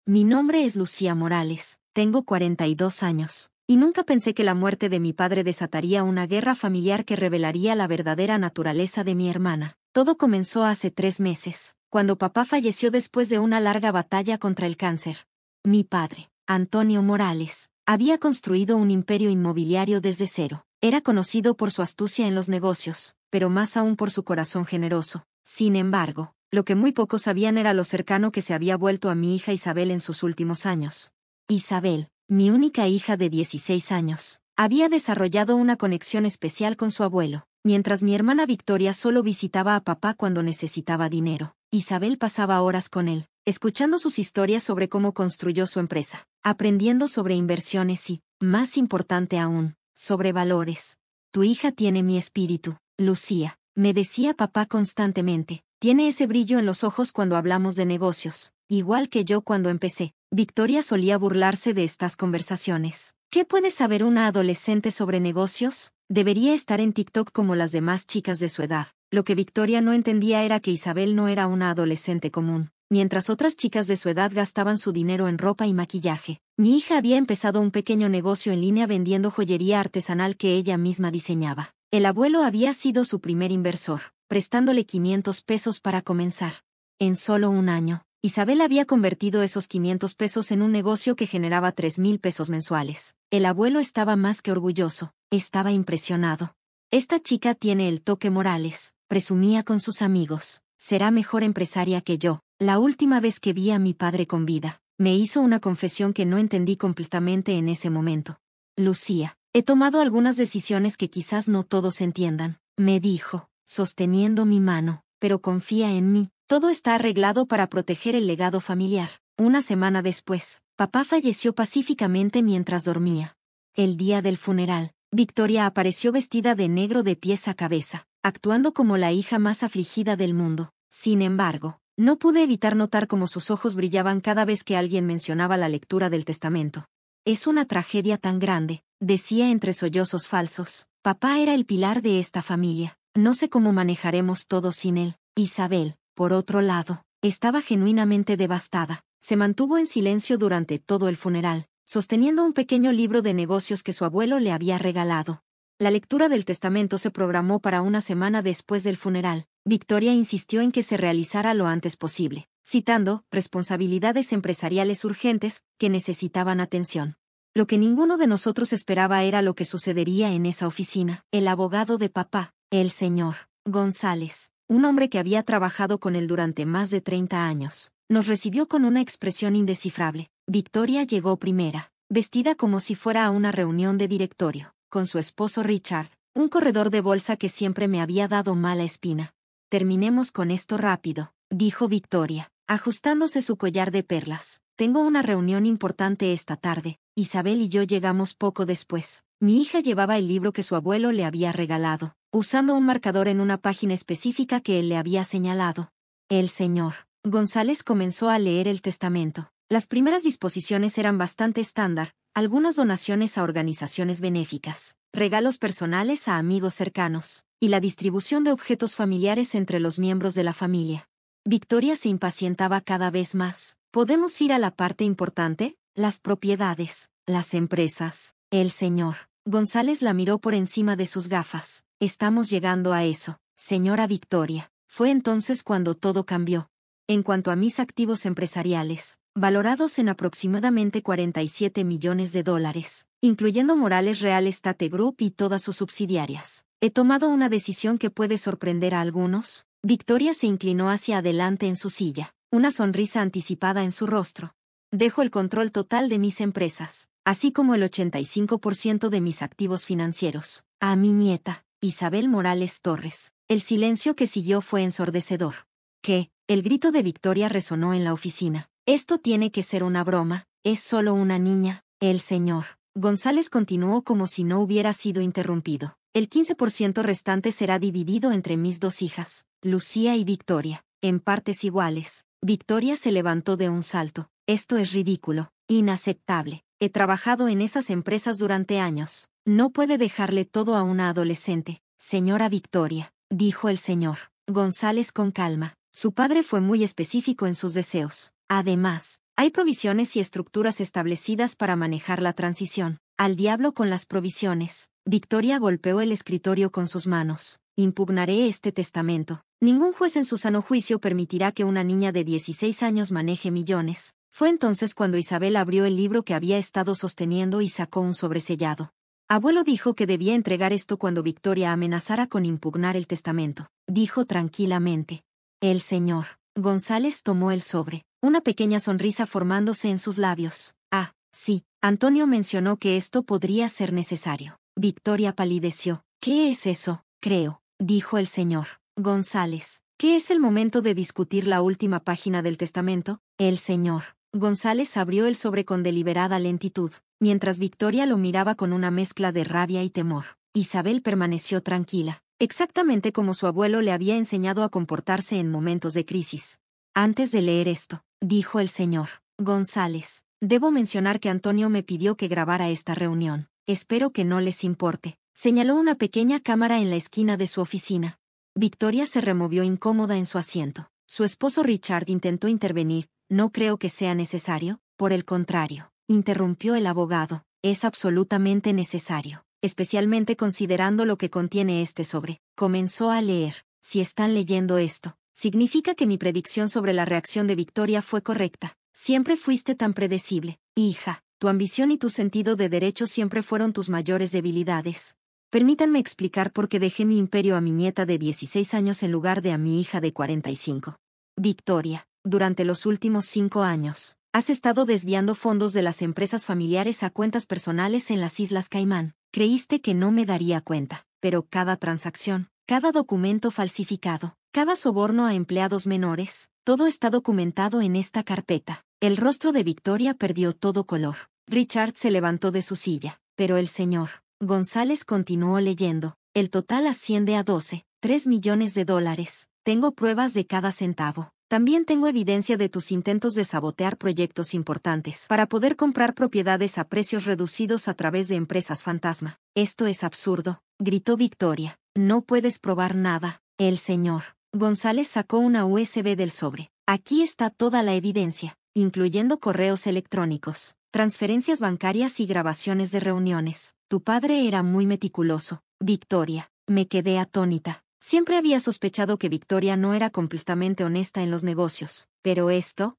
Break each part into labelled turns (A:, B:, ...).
A: Mi nombre es Lucía Morales, tengo 42 años, y nunca pensé que la muerte de mi padre desataría una guerra familiar que revelaría la verdadera naturaleza de mi hermana. Todo comenzó hace 3 meses, cuando papá falleció después de una larga batalla contra el cáncer. Mi padre, Antonio Morales, había construido un imperio inmobiliario desde cero. Era conocido por su astucia en los negocios, pero más aún por su corazón generoso. Sin embargo, lo que muy pocos sabían era lo cercano que se había vuelto a mi hija Isabel en sus últimos años. Isabel, mi única hija de 16 años, había desarrollado una conexión especial con su abuelo. Mientras mi hermana Victoria solo visitaba a papá cuando necesitaba dinero, Isabel pasaba horas con él, escuchando sus historias sobre cómo construyó su empresa, aprendiendo sobre inversiones y, más importante aún, sobre valores. Tu hija tiene mi espíritu, Lucía, me decía papá constantemente. Tiene ese brillo en los ojos cuando hablamos de negocios, igual que yo cuando empecé. Victoria solía burlarse de estas conversaciones. ¿Qué puede saber una adolescente sobre negocios? Debería estar en TikTok como las demás chicas de su edad. Lo que Victoria no entendía era que Isabel no era una adolescente común. Mientras otras chicas de su edad gastaban su dinero en ropa y maquillaje, mi hija había empezado un pequeño negocio en línea vendiendo joyería artesanal que ella misma diseñaba. El abuelo había sido su primer inversor, prestándole 500 pesos para comenzar. En solo un año, Isabel había convertido esos 500 pesos en un negocio que generaba 3,000 pesos mensuales. El abuelo estaba más que orgulloso, estaba impresionado. Esta chica tiene el toque Morales, presumía con sus amigos. Será mejor empresaria que yo. La última vez que vi a mi padre con vida, me hizo una confesión que no entendí completamente en ese momento. Lucía, he tomado algunas decisiones que quizás no todos entiendan, me dijo, sosteniendo mi mano, pero confía en mí. Todo está arreglado para proteger el legado familiar. Una semana después, papá falleció pacíficamente mientras dormía. El día del funeral, Victoria apareció vestida de negro de pies a cabeza, actuando como la hija más afligida del mundo. Sin embargo, no pude evitar notar cómo sus ojos brillaban cada vez que alguien mencionaba la lectura del testamento. Es una tragedia tan grande, decía entre sollozos falsos. Papá era el pilar de esta familia. No sé cómo manejaremos todo sin él. Isabel, por otro lado, estaba genuinamente devastada. Se mantuvo en silencio durante todo el funeral, sosteniendo un pequeño libro de negocios que su abuelo le había regalado. La lectura del testamento se programó para una semana después del funeral. Victoria insistió en que se realizara lo antes posible, citando responsabilidades empresariales urgentes que necesitaban atención. Lo que ninguno de nosotros esperaba era lo que sucedería en esa oficina. El abogado de papá, el señor González, un hombre que había trabajado con él durante más de 30 años, nos recibió con una expresión indescifrable. Victoria llegó primera, vestida como si fuera a una reunión de directorio, con su esposo Richard, un corredor de bolsa que siempre me había dado mala espina. Terminemos con esto rápido, dijo Victoria, ajustándose su collar de perlas. Tengo una reunión importante esta tarde. Isabel y yo llegamos poco después. Mi hija llevaba el libro que su abuelo le había regalado, usando un marcador en una página específica que él le había señalado. El señor González comenzó a leer el testamento. Las primeras disposiciones eran bastante estándar, algunas donaciones a organizaciones benéficas, regalos personales a amigos cercanos, y la distribución de objetos familiares entre los miembros de la familia. Victoria se impacientaba cada vez más. ¿Podemos ir a la parte importante? Las propiedades, las empresas. El señor González la miró por encima de sus gafas. Estamos llegando a eso, señora Victoria. Fue entonces cuando todo cambió. En cuanto a mis activos empresariales, valorados en aproximadamente 47 millones de dólares, incluyendo Morales Real Estate Group y todas sus subsidiarias, he tomado una decisión que puede sorprender a algunos. Victoria se inclinó hacia adelante en su silla, una sonrisa anticipada en su rostro. Dejo el control total de mis empresas, así como el 85% de mis activos financieros, a mi nieta, Isabel Morales Torres. El silencio que siguió fue ensordecedor. ¿Qué? El grito de Victoria resonó en la oficina. Esto tiene que ser una broma, es solo una niña. El señor González continuó como si no hubiera sido interrumpido. El 15% restante será dividido entre mis 2 hijas, Lucía y Victoria, en partes iguales. Victoria se levantó de un salto. Esto es ridículo, inaceptable. He trabajado en esas empresas durante años. No puede dejarle todo a una adolescente. Señora Victoria, dijo el señor González con calma. Su padre fue muy específico en sus deseos. Además, Hay provisiones y estructuras establecidas para manejar la transición. Al diablo con las provisiones. Victoria golpeó el escritorio con sus manos. Impugnaré este testamento. Ningún juez en su sano juicio permitirá que una niña de 16 años maneje millones. Fue entonces cuando Isabel abrió el libro que había estado sosteniendo y sacó un sobresellado. Abuelo dijo que debía entregar esto cuando Victoria amenazara con impugnar el testamento. Dijo tranquilamente. El señor González tomó el sobre, una pequeña sonrisa formándose en sus labios. Ah, sí, Antonio mencionó que esto podría ser necesario. Victoria palideció. ¿Qué es eso? Creo, dijo el señor González. ¿Qué es el momento de discutir la última página del testamento? El señor González abrió el sobre con deliberada lentitud, mientras Victoria lo miraba con una mezcla de rabia y temor. Isabel permaneció tranquila, exactamente como su abuelo le había enseñado a comportarse en momentos de crisis. Antes de leer esto, dijo el señor González, debo mencionar que Antonio me pidió que grabara esta reunión. Espero que no les importe. Señaló una pequeña cámara en la esquina de su oficina. Victoria se removió incómoda en su asiento. Su esposo Richard intentó intervenir. No creo que sea necesario, por el contrario, interrumpió el abogado. Es absolutamente necesario, especialmente considerando lo que contiene este sobre. Comenzó a leer. Si están leyendo esto, significa que mi predicción sobre la reacción de Victoria fue correcta. Siempre fuiste tan predecible, hija. Tu ambición y tu sentido de derecho siempre fueron tus mayores debilidades. Permítanme explicar por qué dejé mi imperio a mi nieta de 16 años en lugar de a mi hija de 45. Victoria, durante los últimos 5 años, has estado desviando fondos de las empresas familiares a cuentas personales en las Islas Caimán. Creíste que no me daría cuenta, pero cada transacción, cada documento falsificado, cada soborno a empleados menores, todo está documentado en esta carpeta. El rostro de Victoria perdió todo color. Richard se levantó de su silla, pero el señor González continuó leyendo. El total asciende a 3 millones de dólares. Tengo pruebas de cada centavo. También tengo evidencia de tus intentos de sabotear proyectos importantes para poder comprar propiedades a precios reducidos a través de empresas fantasma. Esto es absurdo, gritó Victoria. No puedes probar nada. El señor González sacó una USB del sobre. Aquí está toda la evidencia, incluyendo correos electrónicos, transferencias bancarias y grabaciones de reuniones. Tu padre era muy meticuloso. Victoria, me quedé atónita. Siempre había sospechado que Victoria no era completamente honesta en los negocios, pero esto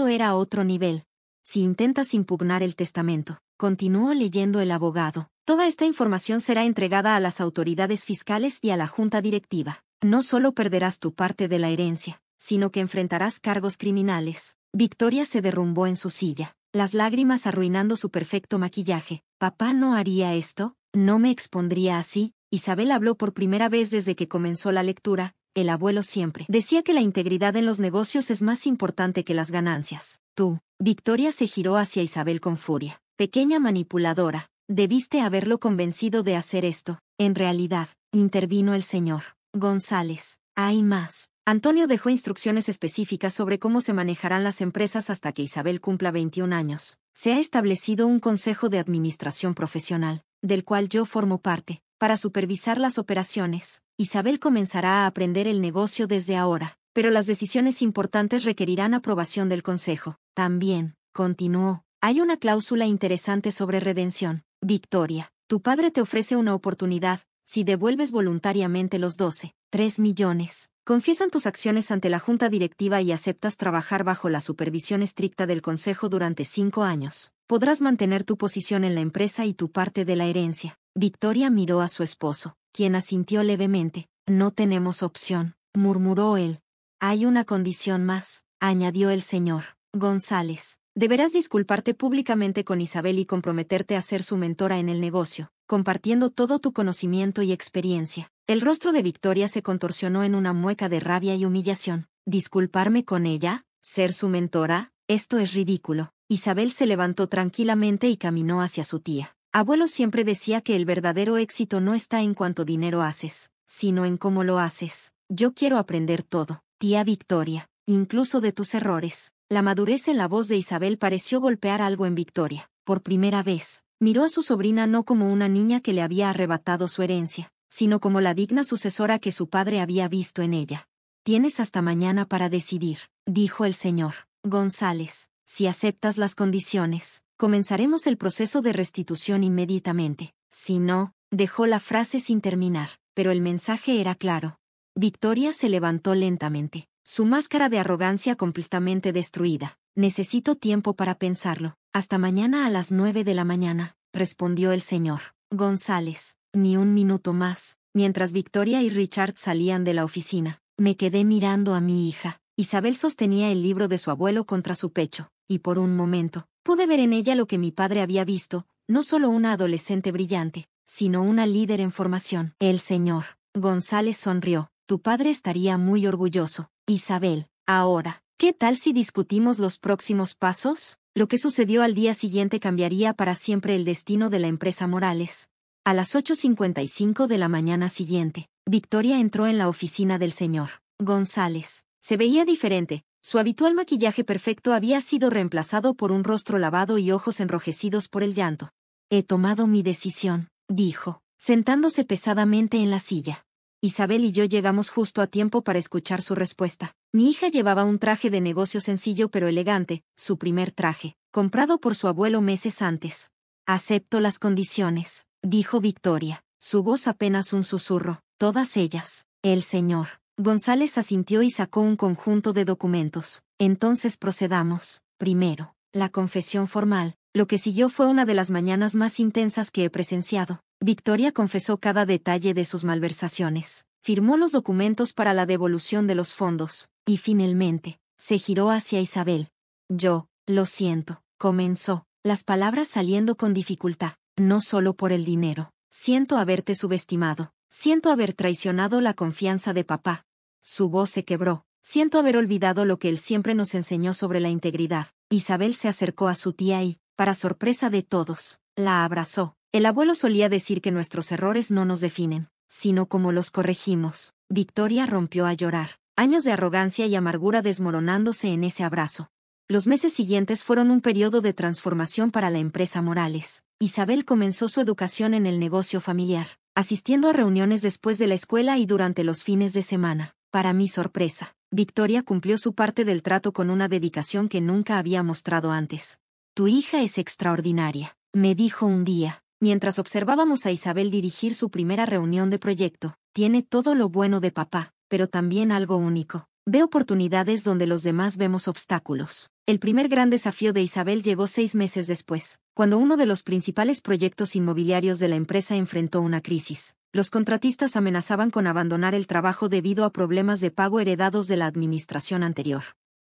A: era otro nivel. Si intentas impugnar el testamento, continuó leyendo el abogado, toda esta información será entregada a las autoridades fiscales y a la junta directiva. No solo perderás tu parte de la herencia, sino que enfrentarás cargos criminales. Victoria se derrumbó en su silla, las lágrimas arruinando su perfecto maquillaje. Papá no haría esto, no me expondría así. Isabel habló por primera vez desde que comenzó la lectura. El abuelo siempre decía que la integridad en los negocios es más importante que las ganancias. Tú, Victoria se giró hacia Isabel con furia. Pequeña manipuladora, debiste haberlo convencido de hacer esto. En realidad, intervino el señor González. Hay más. Antonio dejó instrucciones específicas sobre cómo se manejarán las empresas hasta que Isabel cumpla 21 años. Se ha establecido un consejo de administración profesional, del cual yo formo parte, para supervisar las operaciones. Isabel comenzará a aprender el negocio desde ahora, pero las decisiones importantes requerirán aprobación del consejo. También, continuó, hay una cláusula interesante sobre redención. Victoria, tu padre te ofrece una oportunidad, si devuelves voluntariamente los 3 millones. Confiesan tus acciones ante la junta directiva y aceptas trabajar bajo la supervisión estricta del consejo durante 5 años. Podrás mantener tu posición en la empresa y tu parte de la herencia. Victoria miró a su esposo, quien asintió levemente. No tenemos opción, murmuró él. Hay una condición más, añadió el señor González. Deberás disculparte públicamente con Isabel y comprometerte a ser su mentora en el negocio, compartiendo todo tu conocimiento y experiencia. El rostro de Victoria se contorsionó en una mueca de rabia y humillación. ¿Disculparme con ella? ¿Ser su mentora? Esto es ridículo. Isabel se levantó tranquilamente y caminó hacia su tía. Abuelo siempre decía que el verdadero éxito no está en cuánto dinero haces, sino en cómo lo haces. Yo quiero aprender todo, tía Victoria, incluso de tus errores. La madurez en la voz de Isabel pareció golpear algo en Victoria. Por primera vez, miró a su sobrina no como una niña que le había arrebatado su herencia, sino como la digna sucesora que su padre había visto en ella. Tienes hasta mañana para decidir, dijo el señor González. Si aceptas las condiciones, comenzaremos el proceso de restitución inmediatamente. Si no, dejó la frase sin terminar, pero el mensaje era claro. Victoria se levantó lentamente, su máscara de arrogancia completamente destruida. Necesito tiempo para pensarlo. Hasta mañana a las 9 de la mañana, respondió el señor González. Ni un minuto más. Mientras Victoria y Richard salían de la oficina, me quedé mirando a mi hija. Isabel sostenía el libro de su abuelo contra su pecho, y por un momento, pude ver en ella lo que mi padre había visto, no solo una adolescente brillante, sino una líder en formación. El señor González sonrió. Tu padre estaría muy orgulloso. Isabel, ahora, ¿qué tal si discutimos los próximos pasos? Lo que sucedió al día siguiente cambiaría para siempre el destino de la empresa Morales. A las 8:55 de la mañana siguiente, Victoria entró en la oficina del señor González. Se veía diferente. Su habitual maquillaje perfecto había sido reemplazado por un rostro lavado y ojos enrojecidos por el llanto. He tomado mi decisión, dijo, sentándose pesadamente en la silla. Isabel y yo llegamos justo a tiempo para escuchar su respuesta. Mi hija llevaba un traje de negocio sencillo pero elegante, su primer traje, comprado por su abuelo meses antes. Acepto las condiciones, dijo Victoria, su voz apenas un susurro, todas ellas. El señor González asintió y sacó un conjunto de documentos. Entonces procedamos. Primero, la confesión formal. Lo que siguió fue una de las mañanas más intensas que he presenciado. Victoria confesó cada detalle de sus malversaciones, firmó los documentos para la devolución de los fondos, y finalmente, se giró hacia Isabel. Yo, lo siento, comenzó, las palabras saliendo con dificultad, no solo por el dinero. Siento haberte subestimado, siento haber traicionado la confianza de papá. Su voz se quebró. Siento haber olvidado lo que él siempre nos enseñó sobre la integridad. Isabel se acercó a su tía y, para sorpresa de todos, la abrazó. El abuelo solía decir que nuestros errores no nos definen, sino cómo los corregimos. Victoria rompió a llorar, años de arrogancia y amargura desmoronándose en ese abrazo. Los meses siguientes fueron un periodo de transformación para la empresa Morales. Isabel comenzó su educación en el negocio familiar, asistiendo a reuniones después de la escuela y durante los fines de semana. Para mi sorpresa, Victoria cumplió su parte del trato con una dedicación que nunca había mostrado antes. Tu hija es extraordinaria, me dijo un día, mientras observábamos a Isabel dirigir su primera reunión de proyecto. Tiene todo lo bueno de papá, pero también algo único. Ve oportunidades donde los demás vemos obstáculos. El primer gran desafío de Isabel llegó 6 meses después, cuando uno de los principales proyectos inmobiliarios de la empresa enfrentó una crisis. Los contratistas amenazaban con abandonar el trabajo debido a problemas de pago heredados de la administración anterior.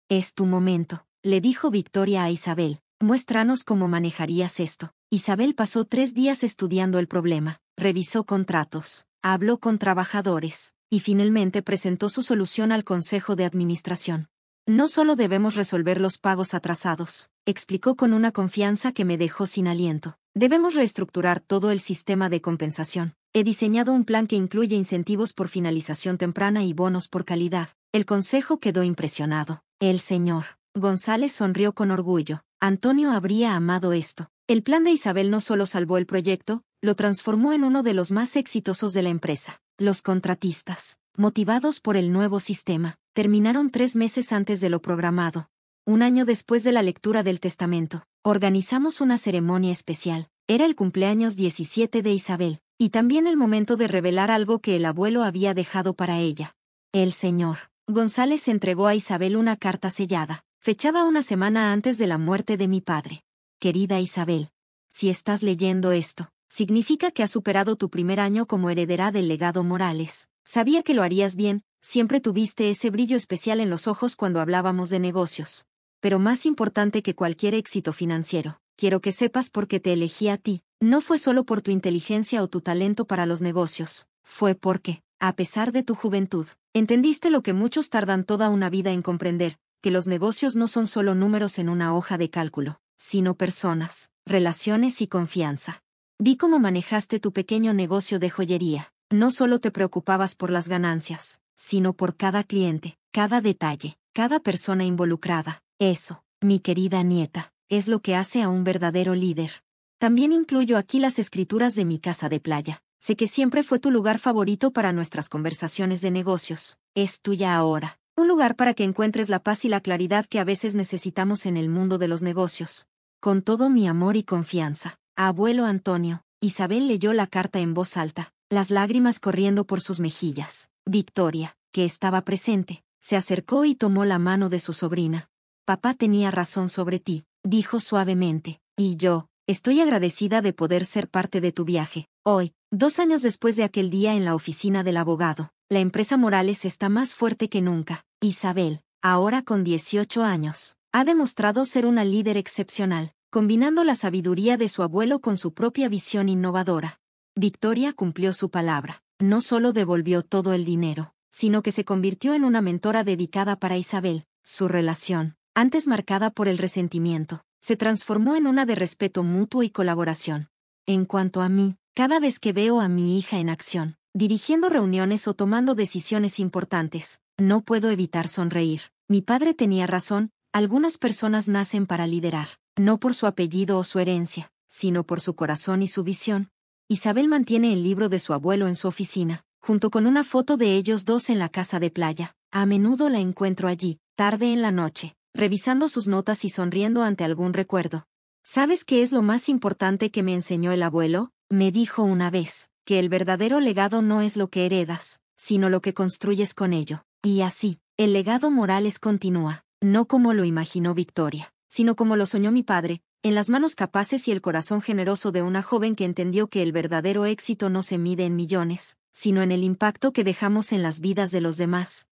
A: Es tu momento, le dijo Victoria a Isabel. Muéstranos cómo manejarías esto. Isabel pasó 3 días estudiando el problema, revisó contratos, habló con trabajadores, y finalmente presentó su solución al Consejo de Administración. No solo debemos resolver los pagos atrasados, explicó con una confianza que me dejó sin aliento. Debemos reestructurar todo el sistema de compensación. He diseñado un plan que incluye incentivos por finalización temprana y bonos por calidad. El consejo quedó impresionado. El señor González sonrió con orgullo. Antonio habría amado esto. El plan de Isabel no solo salvó el proyecto, lo transformó en uno de los más exitosos de la empresa. Los contratistas, motivados por el nuevo sistema, terminaron 3 meses antes de lo programado. Un año después de la lectura del testamento, organizamos una ceremonia especial. Era el cumpleaños 17 de Isabel, y también el momento de revelar algo que el abuelo había dejado para ella. El señor González entregó a Isabel una carta sellada, fechada una semana antes de la muerte de mi padre. Querida Isabel, si estás leyendo esto, significa que has superado tu primer año como heredera del legado Morales. Sabía que lo harías bien, siempre tuviste ese brillo especial en los ojos cuando hablábamos de negocios. Pero más importante que cualquier éxito financiero, quiero que sepas por qué te elegí a ti. No fue solo por tu inteligencia o tu talento para los negocios, fue porque, a pesar de tu juventud, entendiste lo que muchos tardan toda una vida en comprender, que los negocios no son solo números en una hoja de cálculo, sino personas, relaciones y confianza. Vi cómo manejaste tu pequeño negocio de joyería. No solo te preocupabas por las ganancias, sino por cada cliente, cada detalle, cada persona involucrada. Eso, mi querida nieta, es lo que hace a un verdadero líder. También incluyo aquí las escrituras de mi casa de playa. Sé que siempre fue tu lugar favorito para nuestras conversaciones de negocios. Es tuya ahora. Un lugar para que encuentres la paz y la claridad que a veces necesitamos en el mundo de los negocios. Con todo mi amor y confianza. Abuelo Antonio. Isabel leyó la carta en voz alta, las lágrimas corriendo por sus mejillas. Victoria, que estaba presente, se acercó y tomó la mano de su sobrina. Papá tenía razón sobre ti, dijo suavemente, y yo, estoy agradecida de poder ser parte de tu viaje. Hoy, 2 años después de aquel día en la oficina del abogado, la empresa Morales está más fuerte que nunca. Isabel, ahora con 18 años, ha demostrado ser una líder excepcional, combinando la sabiduría de su abuelo con su propia visión innovadora. Victoria cumplió su palabra. No solo devolvió todo el dinero, sino que se convirtió en una mentora dedicada para Isabel. Su relación, antes marcada por el resentimiento, se transformó en una de respeto mutuo y colaboración. En cuanto a mí, cada vez que veo a mi hija en acción, dirigiendo reuniones o tomando decisiones importantes, no puedo evitar sonreír. Mi padre tenía razón, algunas personas nacen para liderar, no por su apellido o su herencia, sino por su corazón y su visión. Isabel mantiene el libro de su abuelo en su oficina, junto con una foto de ellos dos en la casa de playa. A menudo la encuentro allí, tarde en la noche, revisando sus notas y sonriendo ante algún recuerdo. ¿Sabes qué es lo más importante que me enseñó el abuelo? Me dijo una vez, que el verdadero legado no es lo que heredas, sino lo que construyes con ello. Y así, el legado Morales continúa, no como lo imaginó Victoria, sino como lo soñó mi padre, en las manos capaces y el corazón generoso de una joven que entendió que el verdadero éxito no se mide en millones, sino en el impacto que dejamos en las vidas de los demás.